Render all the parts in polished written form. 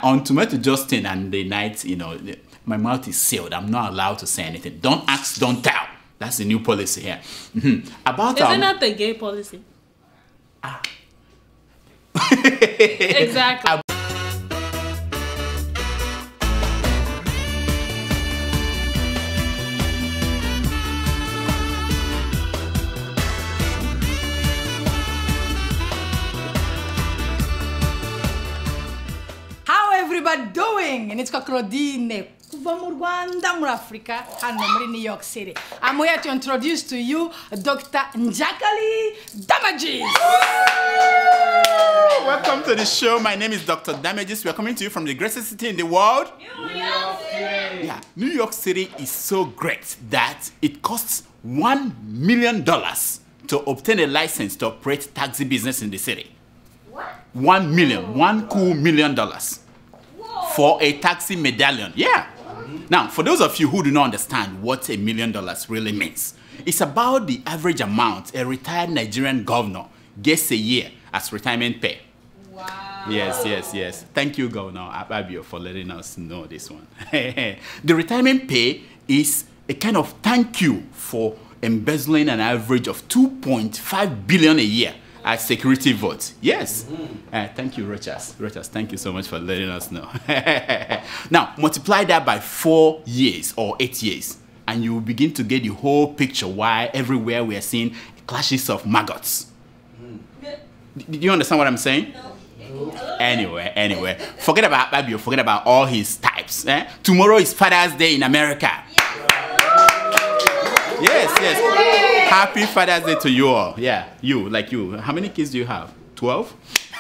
On Tomato Justin and the night, you know, my mouth is sealed. I'm not allowed to say anything. Don't ask, don't tell. That's the new policy here. About Isn't that the gay policy? Exactly. How everybody doing? And it's Claudine. Rwanda, Africa, and I'm in New York City. I'm here to introduce to you Dr. Njakali Damages. Welcome to the show. My name is Dr. Damages. We are coming to you from the greatest city in the world. New York City. Yeah, New York City is so great that it costs $1 million to obtain a license to operate taxi business in the city. What? 1 million, $1 cool million for a taxi medallion. Yeah. Now, for those of you who do not understand what $1 million really means, it's about the average amount a retired Nigerian governor gets a year as retirement pay. Wow. Yes. Thank you, Governor Ababio, for letting us know this one. The retirement pay is a kind of thank you for embezzling an average of 2.5 billion a year as security votes. Yes. Thank you, Rochas. Rochas, thank you so much for letting us know. Now, multiply that by 4 years or 8 years, and you will begin to get the whole picture why everywhere we are seeing clashes of maggots. Do you understand what I'm saying? No. Anyway, forget about Babio, forget about all his types. Tomorrow is Father's Day in America. Yes. Happy Father's Day to you all. Yeah, you. How many kids do you have? 12?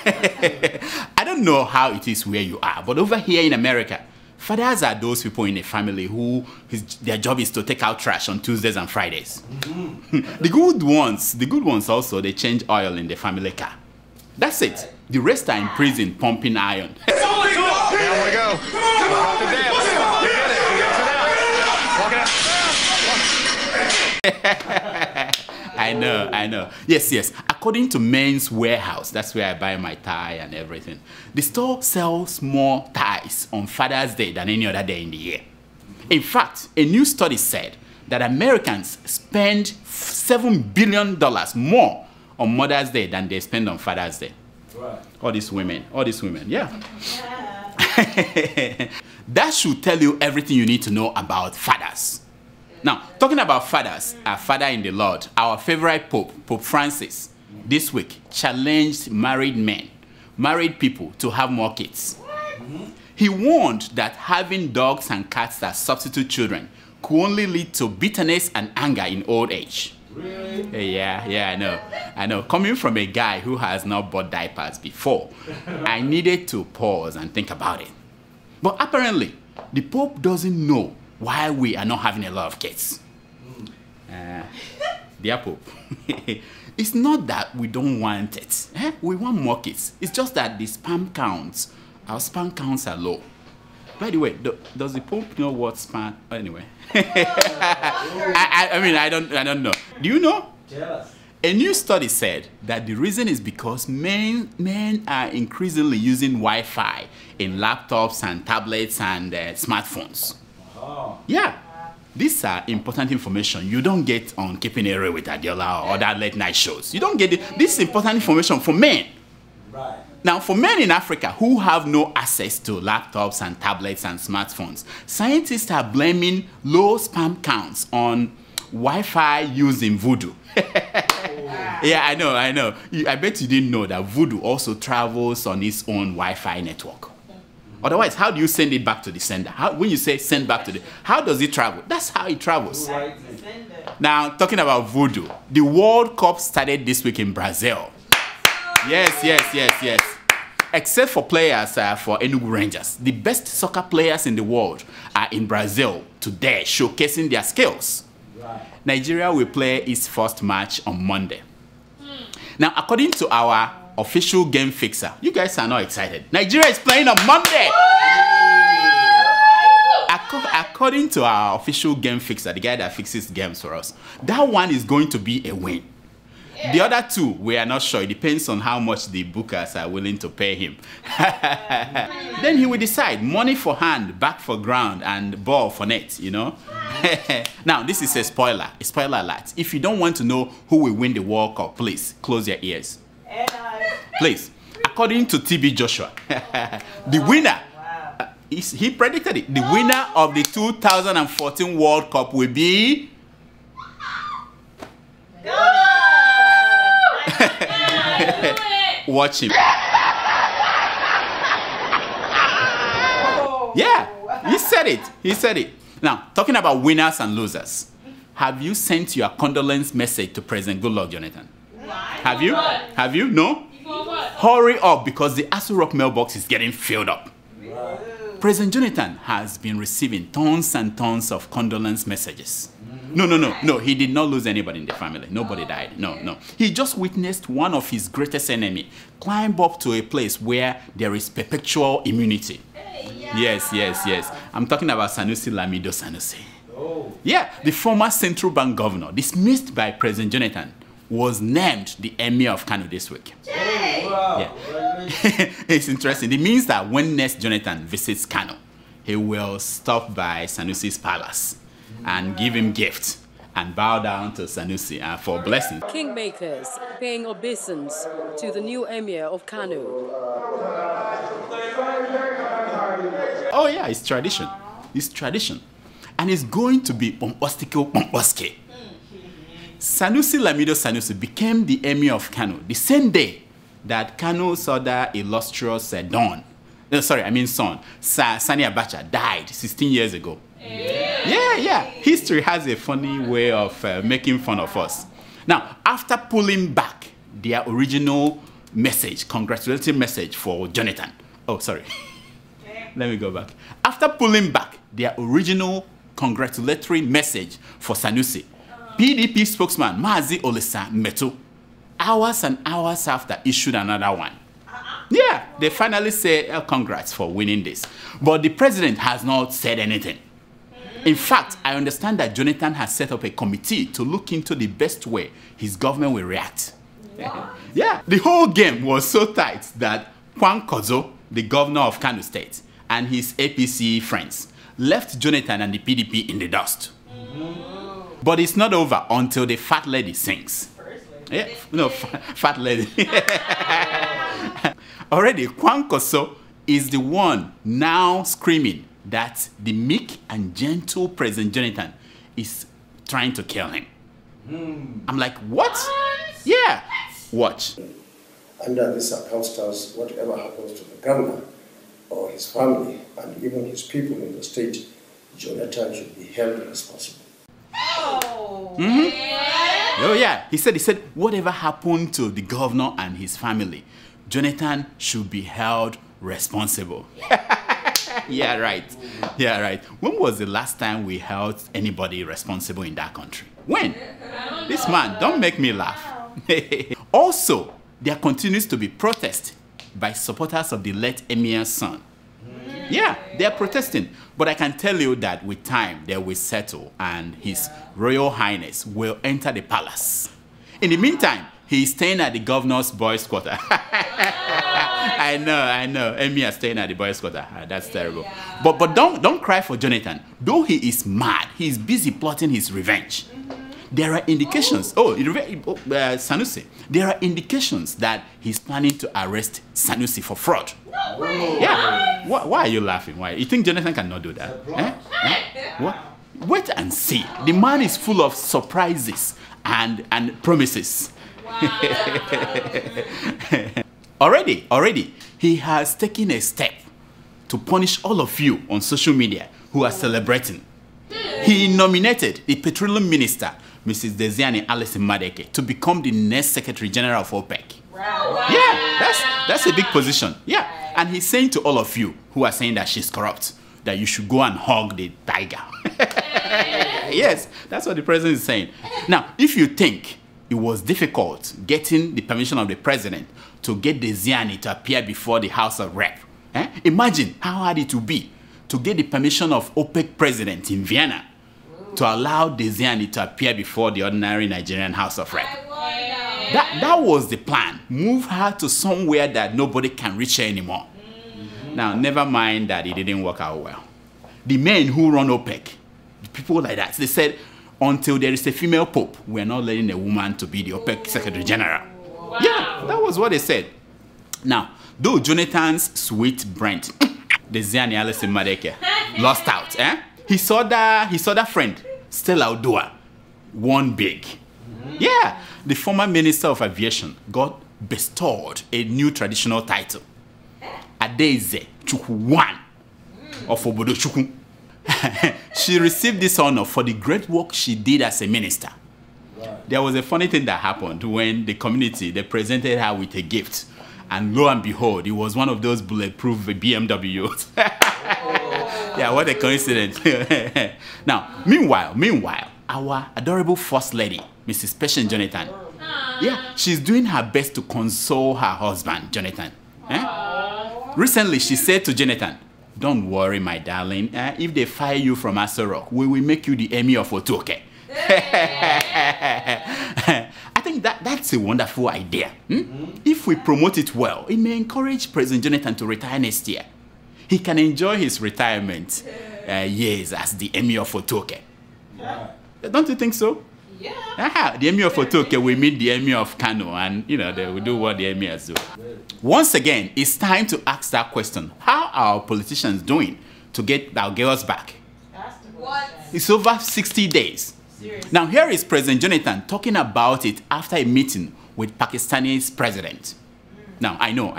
I don't know how it is where you are, but over here in America, fathers are those people in a family who their job is to take out trash on Tuesdays and Fridays. The good ones also, they change oil in the family car. That's it. The rest are in prison pumping iron. Here we go. I know. Yes. According to Men's Warehouse, that's where I buy my tie and everything. The store sells more ties on Father's Day than any other day in the year. In fact, a new study said that Americans spend $7 billion more on Mother's Day than they spend on Father's Day. Right. All these women, yeah. That should tell you everything you need to know about fathers. Now, talking about fathers, our father in the Lord, our favorite Pope, Pope Francis, this week challenged married people to have more kids. He warned that having dogs and cats as substitute children could only lead to bitterness and anger in old age. Really? Yeah, I know. Coming from a guy who has not bought diapers before, I needed to pause and think about it. But apparently, the Pope doesn't know why we are not having a lot of kids. Dear Pope, it's not that we don't want it. We want more kids. It's just that our sperm counts are low. By the way, does the Pope know what sperm? Anyway, I don't know. Do you know? Yes. A new study said that the reason is because men are increasingly using Wi-Fi in laptops and tablets and smartphones. Yeah, these are important information you don't get on Keeping It Real with Adiola or other late night shows. You don't get it. This is important information for men. Right. Now, for men in Africa who have no access to laptops and tablets and smartphones, scientists are blaming low sperm counts on Wi-Fi used in voodoo. Yeah, I know. I bet you didn't know that voodoo also travels on its own Wi-Fi network. Otherwise, how do you send it back to the sender? When you say send back to how does it travel? That's how it travels. Now, talking about voodoo, the World Cup started this week in Brazil. Yes. Except for players for Enugu Rangers. The best soccer players in the world are in Brazil today, showcasing their skills. Right. Nigeria will play its first match on Monday. Now, according to our official game fixer, you guys are not excited. Nigeria is playing on Monday. According to our official game fixer, the guy that fixes games for us, that one is going to be a win. The other two, we are not sure. It depends on how much the bookers are willing to pay him. Then he will decide money for hand, back for ground, and ball for net, you know. Now, this is a spoiler alert. If you don't want to know who will win the World Cup, please close your ears. Please. According to TB Joshua, the winner, he predicted it. The winner of the 2014 World Cup will be... Watch him. Yeah, he said it. He said it. Now, talking about winners and losers, have you sent your condolence message to President Goodluck Jonathan? Have you? Have you? No? Hurry up, because the Aso Rock mailbox is getting filled up. President Jonathan has been receiving tons and tons of condolence messages. No, he did not lose anybody in the family. Nobody died. No. He just witnessed one of his greatest enemy climb up to a place where there is perpetual immunity. Yes. I'm talking about Sanusi Lamido Sanusi. Yeah, the former central bank governor, dismissed by President Jonathan, was named the Emir of Kano this week. Yeah. It's interesting. It means that when next Jonathan visits Kano, he will stop by Sanusi's palace and give him gifts and bow down to Sanusi for blessing. Kingmakers paying obeisance to the new Emir of Kano. Oh yeah, it's tradition. It's tradition. And it's going to be bombastico. Sanusi Lamido Sanusi became the Emir of Kano the same day that Kano's other illustrious son, Sani Abacha, died 16 years ago. Yeah. History has a funny way of making fun of us. Now, after pulling back their original message, congratulatory message for Jonathan. Oh, sorry. Let me go back. After pulling back their original congratulatory message for Sanusi, PDP spokesman Mazi Olisa Meto, hours and hours after, issued another one. Yeah, they finally say, congrats for winning this. But the president has not said anything. In fact, I understand that Jonathan has set up a committee to look into the best way his government will react. Yeah, the whole game was so tight that Kwan Kozo, the governor of Kano State, and his APC friends left Jonathan and the PDP in the dust. But it's not over until the fat lady sings. Yeah, no, fat lady. Already, Kwan Kozo is the one now screaming that the meek and gentle President Jonathan is trying to kill him. I'm like, what? Yeah, watch. Under this circumstance, whatever happens to the governor or his family and even his people in the state, Jonathan should be held responsible. Oh yeah, he said, whatever happened to the governor and his family, Jonathan should be held responsible. Yeah, right. When was the last time we held anybody responsible in that country? When? This man, don't make me laugh. Also, there continues to be protest by supporters of the late Emir's son. Yeah, they are protesting. But I can tell you that with time, they will settle and His Royal Highness will enter the palace. In the meantime, he is staying at the governor's boys' quarter. I know. Emir is staying at the boys' quarter. That's terrible. But don't cry for Jonathan. Though he is mad, he is busy plotting his revenge. There are indications. Sanusi. There are indications that he's planning to arrest Sanusi for fraud. No way. Yeah. Why are you laughing? Why? You think Jonathan cannot do that? What? Wait and see. The man is full of surprises and promises. Already, he has taken a step to punish all of you on social media who are celebrating. He nominated the petroleum minister, Mrs. Desiani Alison Madeke, to become the next Secretary General of OPEC. Wow. Yeah, that's a big position. Yeah, and he's saying to all of you who are saying that she's corrupt, that you should go and hug the tiger. Yes, that's what the president is saying. Now, if you think it was difficult getting the permission of the president to get Desiani to appear before the House of Rep, imagine how hard it would be to get the permission of OPEC president in Vienna to allow Desiani to appear before the ordinary Nigerian House of Rep. That was the plan. Move her to somewhere that nobody can reach her anymore. Now, never mind that it didn't work out well. The men who run OPEC, people like that, they said, until there is a female pope, we're not letting a woman to be the OPEC Secretary General. Wow. Yeah, that was what they said. Now, though Jonathan's sweet Brent, the Ziani Alison Madeke, lost out, he saw that friend, Stella Odua, won big. Yeah, the former Minister of Aviation got bestowed a new traditional title. Adeze Chukwu of Obodo Chukwu. She received this honor for the great work she did as a minister. Right. There was a funny thing that happened when the community, they presented her with a gift. And lo and behold, it was one of those bulletproof BMWs. Yeah, what a coincidence. Now, meanwhile, our adorable First Lady, Mrs. Patient Jonathan, yeah, she's doing her best to console her husband, Jonathan. Recently, she said to Jonathan, "Don't worry, my darling. If they fire you from Aso Rock, we will make you the Emir of Otuoke." I think that's a wonderful idea. If we promote it well, it may encourage President Jonathan to retire next year. He can enjoy his retirement years as the Emir of Otuoke. Don't you think so? Yeah. The Emir of Otuoke will meet the Emir of Kano, and they will do what the emirs do. Once again, it's time to ask that question: how are our politicians doing to get our girls back? What? It's over 60 days. Seriously? Now here is President Jonathan talking about it after a meeting with Pakistani's president. Now I know.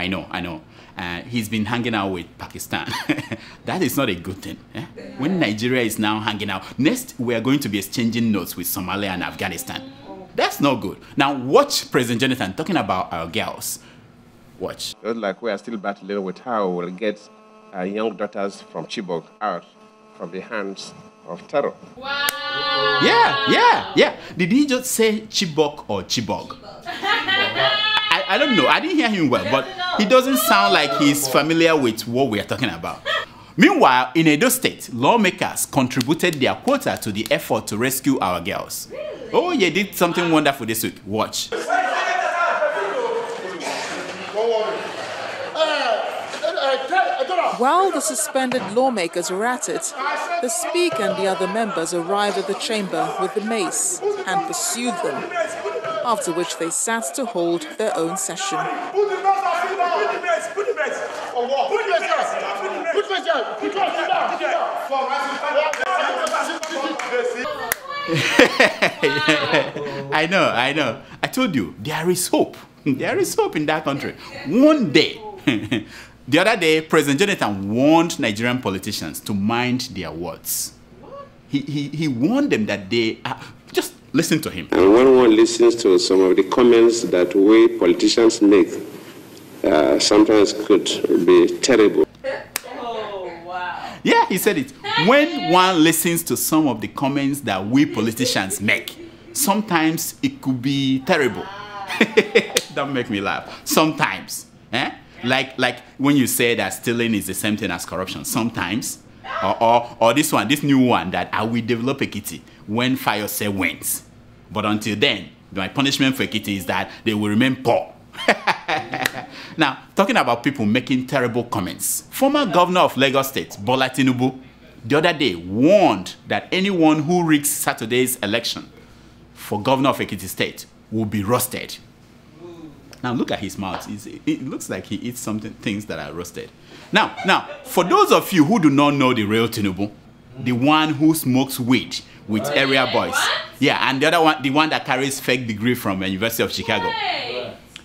He's been hanging out with Pakistan. That is not a good thing. When Nigeria is now hanging out, next we are going to be exchanging notes with Somalia and Afghanistan. That's not good. Now watch President Jonathan talking about our girls. Watch. It looks like we are still battling with how we'll get our young daughters from Chibok out from the hands of terror. Wow. Yeah. Did he just say Chibok or Chibok? I don't know. I didn't hear him well, but he doesn't sound like he's familiar with what we are talking about. Meanwhile, in Edo State, lawmakers contributed their quota to the effort to rescue our girls. Really? Oh, yeah, did something wonderful this week. Watch. While the suspended lawmakers were at it, the Speaker and the other members arrived at the chamber with the mace and pursued them, after which they sat to hold their own session. I know. I told you, there is hope. There is hope in that country. One day. The other day, President Jonathan warned Nigerian politicians to mind their words. He warned them that they are... Just listen to him. And when one listens to some of the comments that we politicians make, sometimes could be terrible. Oh, wow. Yeah, he said it. When one listens to some of the comments that we politicians make, sometimes it could be terrible. Don't make me laugh. Sometimes. Like when you say that stealing is the same thing as corruption. Sometimes. Or this new one that I will develop Ekiti when fire sale wins. But until then, my punishment for Ekiti is that they will remain poor. Now, talking about people making terrible comments, former governor of Lagos State, Bola Tinubu, the other day warned that anyone who rigs Saturday's election for governor of Ekiti State will be roasted. Now look at his mouth. It looks like he eats things that are roasted. Now, for those of you who do not know the real Tinubu, the one who smokes weed with area boys, yeah, and the other one, the one that carries fake degree from the University of Chicago,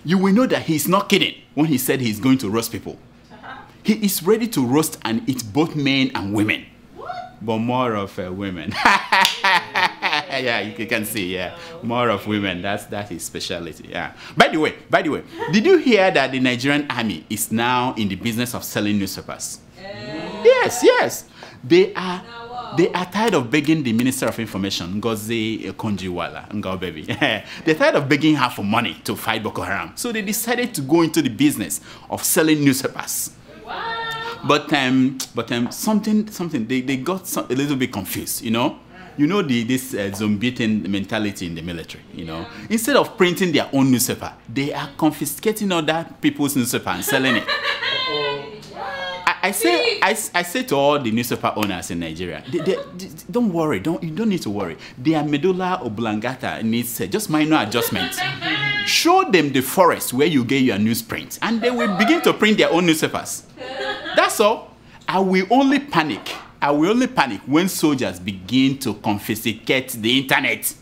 you will know that he's not kidding when he said he's going to roast people. He is ready to roast and eat both men and women, but more of women. Yeah, you can see, yeah, more of women. That's his specialty. Yeah. By the way, did you hear that the Nigerian army is now in the business of selling newspapers? Yes. They are tired of begging the Minister of Information, Ngozi Konjiwala, Ngobebi. They're tired of begging her for money to fight Boko Haram. So they decided to go into the business of selling newspapers. Wow. But something they got a little bit confused, you know. you know this zombie mentality in the military, you know. Instead of printing their own newspaper, they are confiscating other people's newspaper and selling it. I say to all the newspaper owners in Nigeria, don't worry, you don't need to worry. Their medulla oblongata needs just minor adjustments. Show them the forest where you get your newsprint, and they will begin to print their own newspapers. That's all. I will only panic when soldiers begin to confiscate the internet.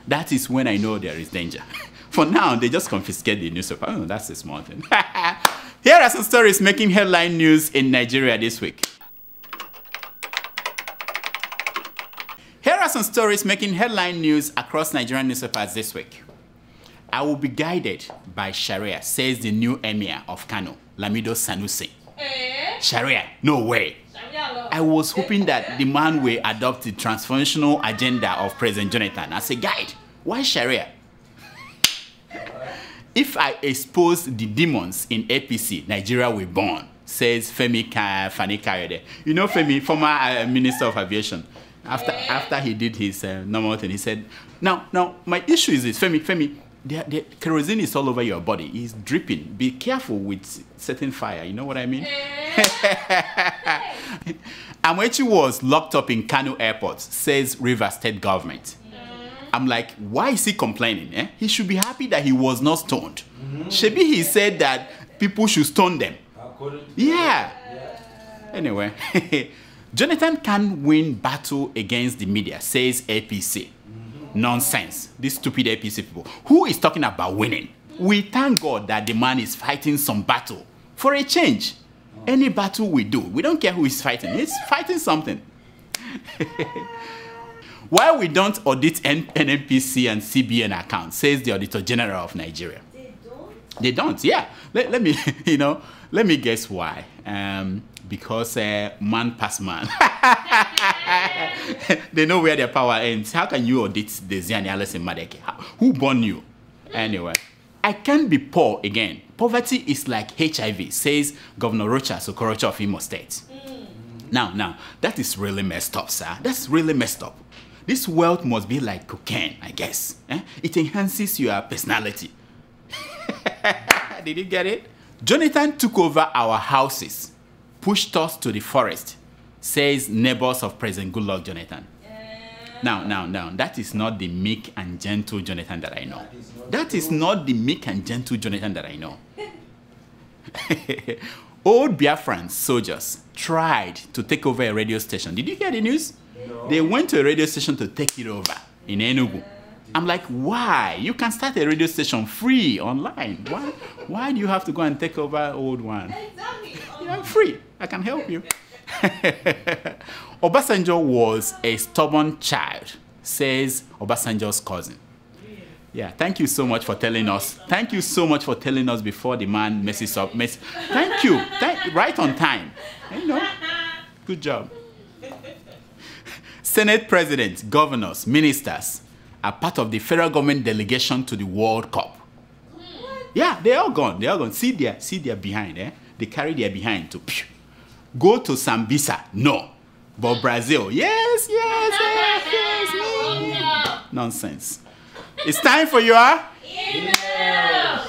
That is when I know there is danger. For now, they just confiscate the newspaper. Oh, that's a small thing. Here are some stories making headline news in Nigeria this week. Here are some stories making headline news across Nigerian newspapers this week. I will be guided by Sharia, says the new Emir of Kano, Lamido Sanusi. Sharia, no way. I was hoping that the man will adopt the transformational agenda of President Jonathan as a guide. Why Sharia? If I expose the demons in APC, Nigeria will burn, says Femi Fani Kayode. You know Femi, former Minister of Aviation. After he did his normal thing, he said, now my issue is this, Femi, the kerosene is all over your body. It's dripping. Be careful with setting fire. You know what I mean? Amechi was locked up in Kano Airport, says Rivers State government. I'm like, why is he complaining? Eh? He should be happy that he was not stoned. Shebi, he said that people should stone them. Yeah. Anyway, Jonathan can win battle against the media, says APC. Nonsense. These stupid APC people. Who is talking about winning? We thank God that the man is fighting some battle. For a change. Any battle we do, we don't care who is fighting. He's fighting something. Why we don't audit NNPC and CBN accounts, says the Auditor General of Nigeria. They don't, yeah. Let me, let me guess why. Because man pass man. They know where their power ends. How can you audit the Ziani Alice in Madeke? Who born you? Anyway, I can't be poor again. Poverty is like HIV, says Governor Rocha Sokorocha of Imo State. Now, that is really messed up, sir. That's really messed up. This wealth must be like cocaine, I guess. It enhances your personality. Did you get it? Jonathan took over our houses, pushed us to the forest, says neighbors of President Goodluck Jonathan. Now, that is not the meek and gentle Jonathan that I know. That is not the meek and gentle Jonathan that I know. Old Biafran soldiers tried to take over a radio station. Did you hear the news? No. They went to a radio station to take it over in Enugu. I'm like, why? You can start a radio station free online. Why do you have to go and take over an old one? I'm free. I can help you. Obasanjo was a stubborn child, says Obasanjo's cousin. Yeah, thank you so much for telling us. Thank you so much for telling us before the man messes up. Thank you. Right on time. Good job. Senate presidents, governors, ministers are part of the federal government delegation to the World Cup. Yeah, they're all gone. They're all gone. See their behind. They carry their behind to go to Sambisa. No. But Brazil, yes. Nonsense. It's time for your email.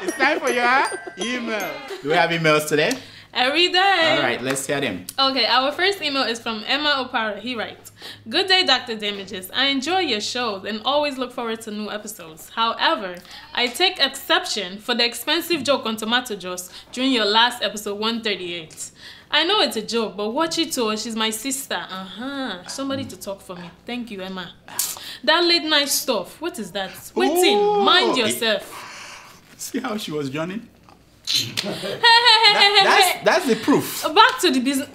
It's time for your email. Do we have emails today? Every day. All right, let's hear them. Okay, our first email is from Emma Opara. He writes, "Good day, Dr. Damages. I enjoy your shows and always look forward to new episodes. However, I take exception for the expensive joke on tomato juice during your last episode 138. I know it's a joke, but watch it too. She's my sister. Somebody to talk for me. Thank you, Emma. That late night stuff. What is that? Waiting. Mind yourself." See how she was yawning? That's the proof. Back to the business.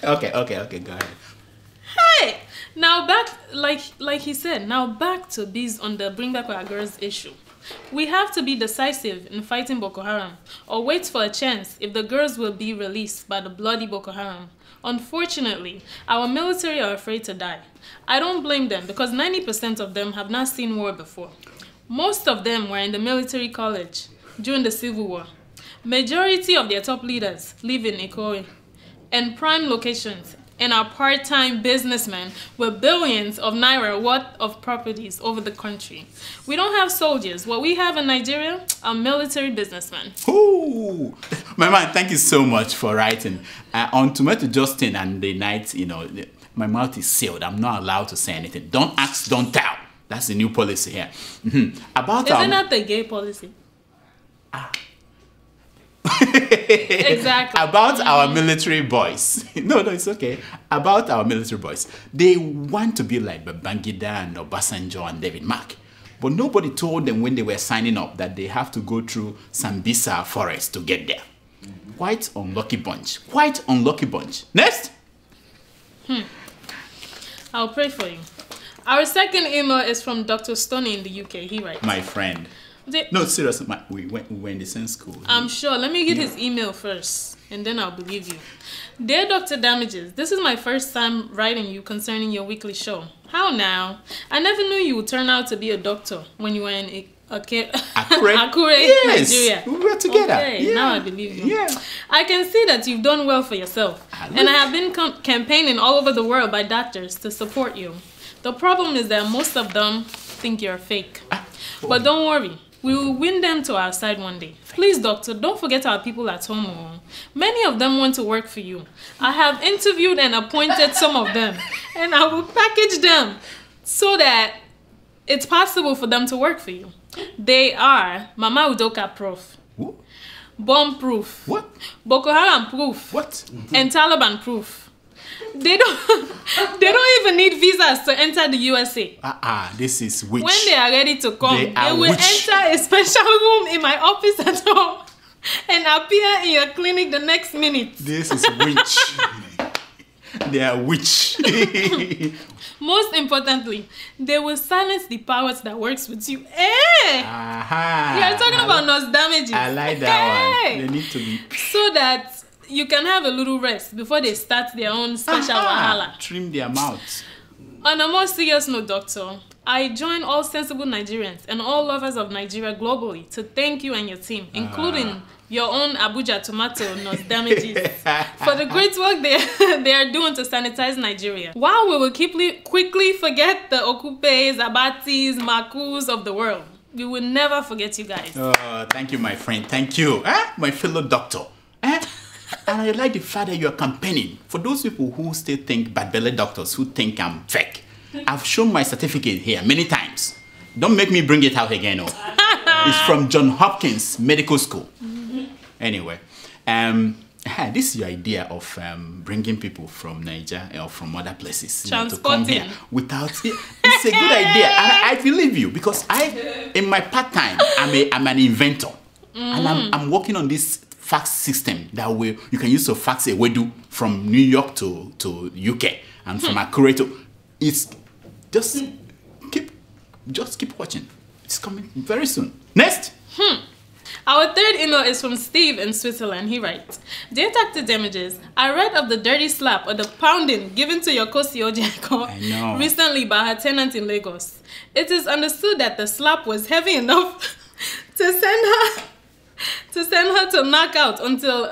Okay, go ahead. Hey, now back, like he said, now back to biz on the Bring Back Our Girls issue. We have to be decisive in fighting Boko Haram, or wait for a chance if the girls will be released by the bloody Boko Haram. Unfortunately, our military are afraid to die. I don't blame them because 90% of them have not seen war before. Most of them were in the military college during the Civil War. Majority of their top leaders live in Ikoyi and prime locations and are part-time businessmen with billions of naira worth of properties over the country. We don't have soldiers. What we have in Nigeria are military businessmen. Ooh. My man, thank you so much for writing. On Tomato Justin and the night, my mouth is sealed. I'm not allowed to say anything. Don't ask, don't tell. That's the new policy here. Isn't that the gay policy? Exactly. About our military boys. No, it's okay. About our military boys. They want to be like Babangida and Obasanjo and David Mark. But nobody told them when they were signing up that they have to go through Sambisa forest to get there. Quite unlucky bunch. Quite unlucky bunch. Next. I'll pray for you. Our second email is from Dr. Stoney in the UK. He writes. My friend. No, seriously, we went in the same school. I'm sure. Let me get his email first, and then I'll believe you. Dear Dr. Damages, this is my first time writing you concerning your weekly show. How now? I never knew you would turn out to be a doctor when you were in Akure, yes, Nigeria. We were together. Okay, yeah. Now I believe you. Yeah. I can see that you've done well for yourself, and I have been campaigning all over the world by doctors to support you. The problem is that most of them think you're fake. But don't worry. We will win them to our side one day. Please, doctor, don't forget our people at home. Many of them want to work for you. I have interviewed and appointed some of them, and I will package them so that it's possible for them to work for you. They are Mama Udoka proof, bomb proof, Boko Haram proof, and Taliban proof. They don't even need visas to enter the USA. This is witch. When they are ready to come, they will enter a special room in my office at home and appear in your clinic the next minute. This is witch. They are witch. Most importantly, they will silence the powers that works with you. Hey! You are talking about nose damages. I like that one. They need to be... So that you can have a little rest before they start their own special wahala. Trim their mouths. On a more serious note, doctor, I join all sensible Nigerians and all lovers of Nigeria globally to thank you and your team, including your own Abuja tomato nose damages, for the great work they are doing to sanitize Nigeria. While we will quickly forget the Okupes, Abatis, Makus of the world, we will never forget you guys. Thank you, my friend. Thank you. My fellow doctor. And I like the fact that you're campaigning. For those people who still think bad belly doctors, who think I'm fake, I've shown my certificate here many times. Don't make me bring it out again. It's from John Hopkins Medical School. Anyway, this is your idea of bringing people from Nigeria or from other places to come here without it. It's a good idea, and I believe you because in my part time, I'm an inventor, and I'm working on this fax system that way you can use to fax a wedu from New York to UK and from Akure to... It's just keep watching. It's coming very soon. Next. Our third email is from Steve in Switzerland. He writes, Dear Dr. Damages, I read of the dirty slap or the pounding given to your Kosi Ojeko recently by her tenant in Lagos. It is understood that the slap was heavy enough to send her to knock out until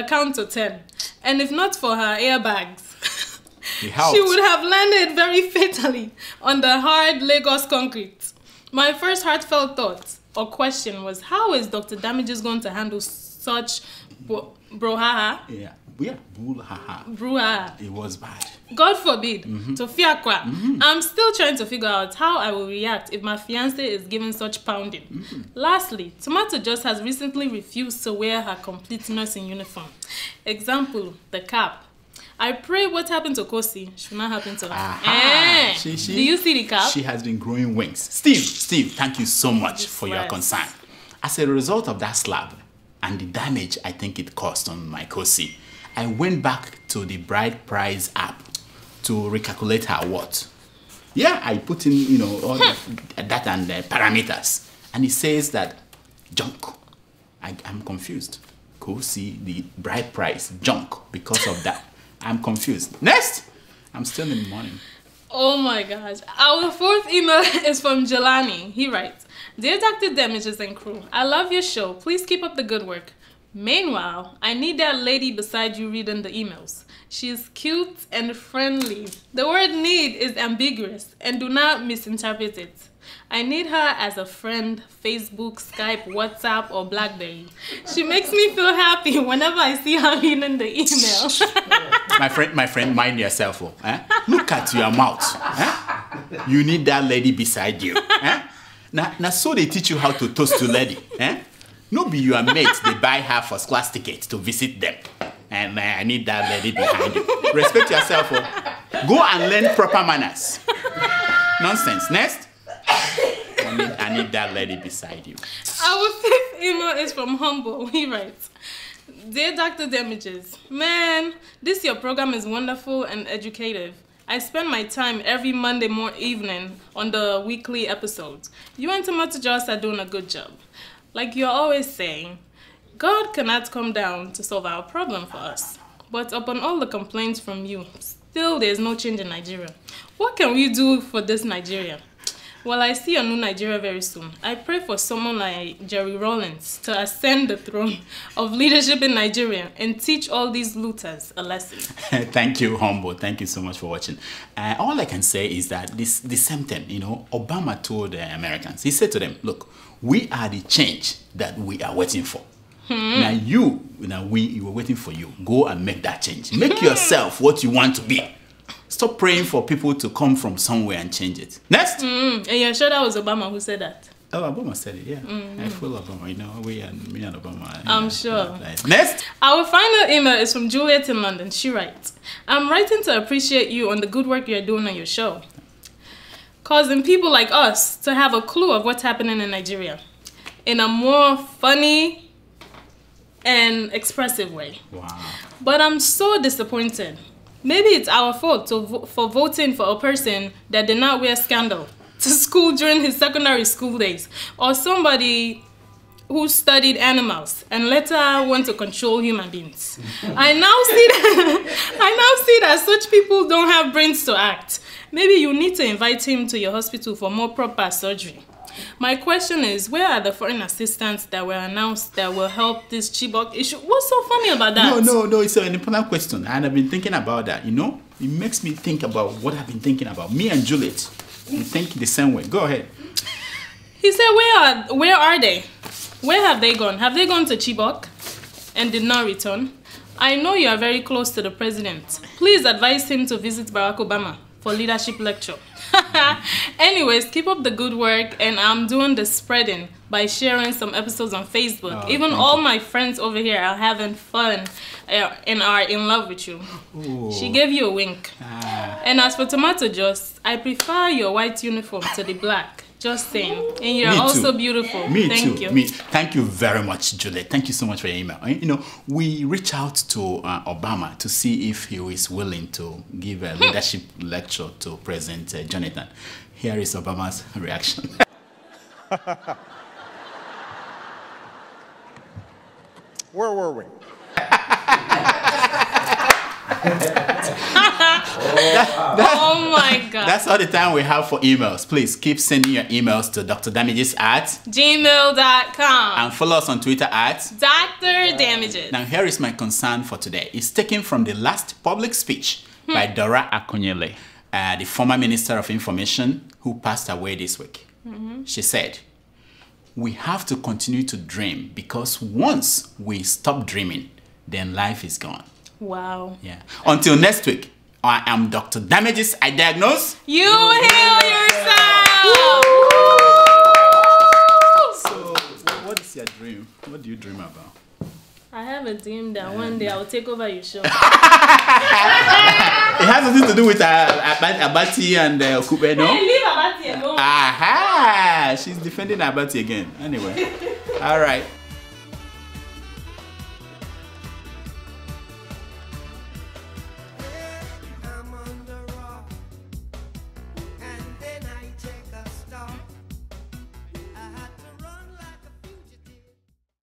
count to 10. And if not for her airbags, she would have landed very fatally on the hard Lagos concrete. My first heartfelt thought or question was, how is Dr. Damages going to handle such brouhaha? Brouhaha. It was bad. God forbid, to fiakwa. I'm still trying to figure out how I will react if my fiancé is given such pounding. Lastly, Tomato just has recently refused to wear her complete nursing uniform. Example, the cap. I pray what happened to Kosi should not happen to her. Do you see the cap? She has been growing wings. Steve, thank you so much for your concern. As a result of that slap and the damage I think it caused on my Kosi, I went back to the Bride Price app to recalculate her worth. Yeah, I put in, all that and the parameters. And it says that junk. I'm confused. Kosi, the bride price, junk because of that. I'm confused. Next! I'm still in the morning. Oh my gosh. Our fourth email is from Jelani. He writes, Dear Dr. Damages and crew, I love your show. Please keep up the good work. Meanwhile, I need that lady beside you reading the emails. She's cute and friendly. The word need is ambiguous and do not misinterpret it. I need her as a friend, Facebook, Skype, WhatsApp, or BlackBerry. She makes me feel happy whenever I see her reading the email. my friend, mind yourself. Oh, eh? Look at your mouth. Eh? You need that lady beside you. Eh? Now, so they teach you how to toast to lady. Eh? No be your mates, they buy her first class tickets to visit them. And I need that lady behind you. Respect yourself. Oh. Go and learn proper manners. Nonsense. Next. I need that lady beside you. Our fifth email is from Humble. He writes, Dear Dr. Damages, man, this your program is wonderful and educative. I spend my time every Monday evening on the weekly episodes. You and Tomato Joss are doing a good job. Like you're always saying, God cannot come down to solve our problem for us. But upon all the complaints from you, still there's no change in Nigeria. What can we do for this Nigeria? Well, I see a new Nigeria very soon. I pray for someone like Jerry Rawlings to ascend the throne of leadership in Nigeria and teach all these looters a lesson. Thank you, Humble. Thank you so much for watching. All I can say is that the same thing, Obama told the Americans. He said to them, look, we are the change that we are waiting for. Now we were waiting for you. Go and make that change. Make yourself what you want to be. Stop praying for people to come from somewhere and change it. Next. And you're sure that was Obama who said that? Oh, Obama said it, yeah. I feel Obama, me and Obama. I'm sure. Next. Our final email is from Juliet in London. She writes, I'm writing to appreciate you on the good work you're doing on your show, causing people like us to have a clue of what's happening in Nigeria in a more funny and expressive way. Wow. But I'm so disappointed. Maybe it's our fault for voting for a person that did not wear scandal to school during his secondary school days, or somebody who studied animals and later went to control human beings. I now see that such people don't have brains to act. Maybe you need to invite him to your hospital for more proper surgery. My question is, where are the foreign assistants that were announced that will help this Chibok issue? What's so funny about that? No, it's an important question, and I've been thinking about that, It makes me think about what I've been thinking about. Me and Juliet, we think the same way. Go ahead. He said, where are they? Where have they gone? Have they gone to Chibok and did not return? I know you are very close to the president. Please advise him to visit Barack Obama for leadership lecture. Anyways, keep up the good work, and I'm doing the spreading by sharing some episodes on Facebook. Even all my friends over here are having fun and are in love with you. Ooh. She gave you a wink. And as for Tomato Joss, I prefer your white uniform to the black. Just saying. And you're also beautiful. Thank you. Thank you very much, Juliet. Thank you so much for your email. We reach out to Obama to see if he is willing to give a leadership lecture to President Jonathan. Here is Obama's reaction. Where were we? Oh my God. That's all the time we have for emails. Please keep sending your emails to drdamages@gmail.com and follow us on Twitter @DrDamages. Now here is my concern for today. It's taken from the last public speech by Dora Akunyele, the former Minister of Information who passed away this week. She said, we have to continue to dream, because once we stop dreaming, then life is gone. Wow. Yeah. Until next week, I am Dr. Damages. I diagnose. You heal yourself. So, what is your dream? What do you dream about? I have a dream that one day I will take over your show. It has nothing to do with Abati and Okupe, no? Hey, leave Abati alone. Aha! She's defending Abati again. Anyway. All right.